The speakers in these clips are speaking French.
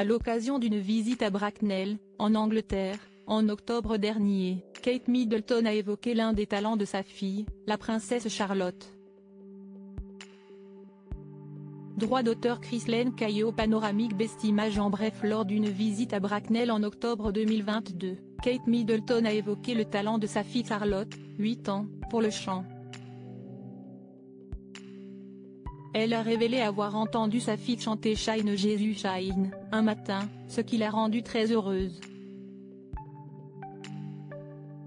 À l'occasion d'une visite à Bracknell, en Angleterre, en octobre dernier, Kate Middleton a évoqué l'un des talents de sa fille, la princesse Charlotte. Droit d'auteur Chryslaine Caillot. Panoramique Best Image. En bref, lors d'une visite à Bracknell en octobre 2022, Kate Middleton a évoqué le talent de sa fille Charlotte, 8 ans, pour le chant. Elle a révélé avoir entendu sa fille chanter Shine Jesus Shine, un matin, ce qui l'a rendue très heureuse.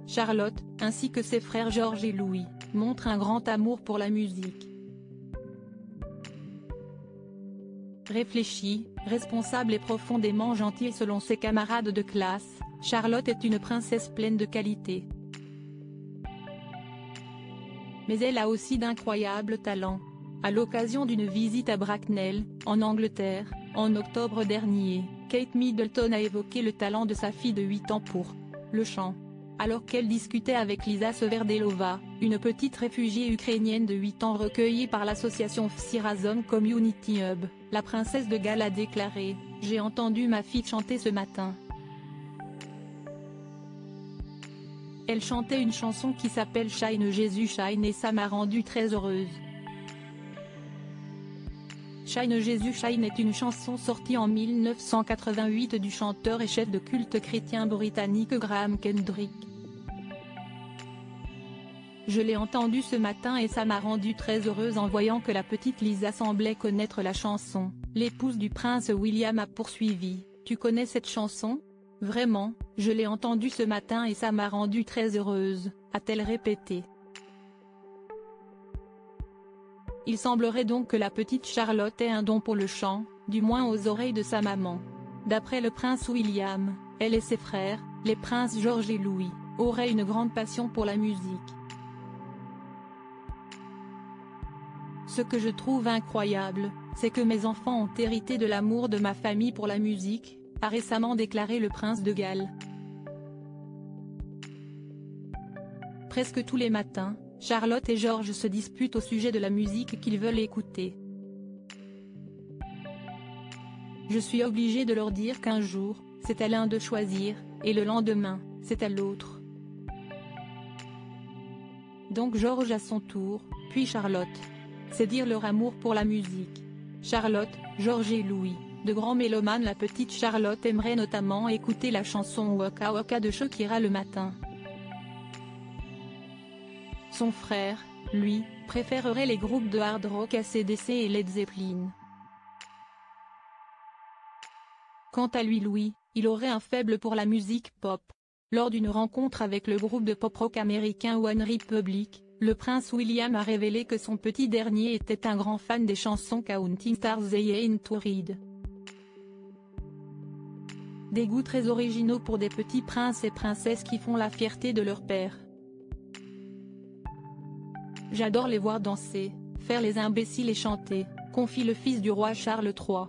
Charlotte, ainsi que ses frères George et Louis, montrent un grand amour pour la musique. Réfléchie, responsable et profondément gentille selon ses camarades de classe, Charlotte est une princesse pleine de qualités. Mais elle a aussi d'incroyables talents. À l'occasion d'une visite à Bracknell, en Angleterre, en octobre dernier, Kate Middleton a évoqué le talent de sa fille de 8 ans pour le chant. Alors qu'elle discutait avec Lisa Severdelova, une petite réfugiée ukrainienne de 8 ans recueillie par l'association Vsirazom Community Hub, la princesse de Galles a déclaré « J'ai entendu ma fille chanter ce matin. Elle chantait une chanson qui s'appelle Shine Jesus Shine et ça m'a rendue très heureuse. » Shine Jesus Shine est une chanson sortie en 1988 du chanteur et chef de culte chrétien britannique Graham Kendrick. Je l'ai entendue ce matin et ça m'a rendue très heureuse en voyant que la petite Lisa semblait connaître la chanson. L'épouse du prince William a poursuivi, « Tu connais cette chanson ? Vraiment, je l'ai entendue ce matin et ça m'a rendue très heureuse », a-t-elle répété. Il semblerait donc que la petite Charlotte ait un don pour le chant, du moins aux oreilles de sa maman. D'après le prince William, elle et ses frères, les princes George et Louis, auraient une grande passion pour la musique. Ce que je trouve incroyable, c'est que mes enfants ont hérité de l'amour de ma famille pour la musique, a récemment déclaré le prince de Galles. Presque tous les matins, Charlotte et George se disputent au sujet de la musique qu'ils veulent écouter. Je suis obligée de leur dire qu'un jour, c'est à l'un de choisir, et le lendemain, c'est à l'autre. Donc George à son tour, puis Charlotte. C'est dire leur amour pour la musique. Charlotte, George et Louis, de grands mélomanes. La petite Charlotte aimerait notamment écouter la chanson Waka Waka de Shakira le matin. Son frère, lui, préférerait les groupes de hard rock AC/DC et Led Zeppelin. Quant à lui Louis, il aurait un faible pour la musique pop. Lors d'une rencontre avec le groupe de pop-rock américain One Republic, le prince William a révélé que son petit dernier était un grand fan des chansons Counting Stars et Into Read. Des goûts très originaux pour des petits princes et princesses qui font la fierté de leur père. J'adore les voir danser, faire les imbéciles et chanter, confie le fils du roi Charles III.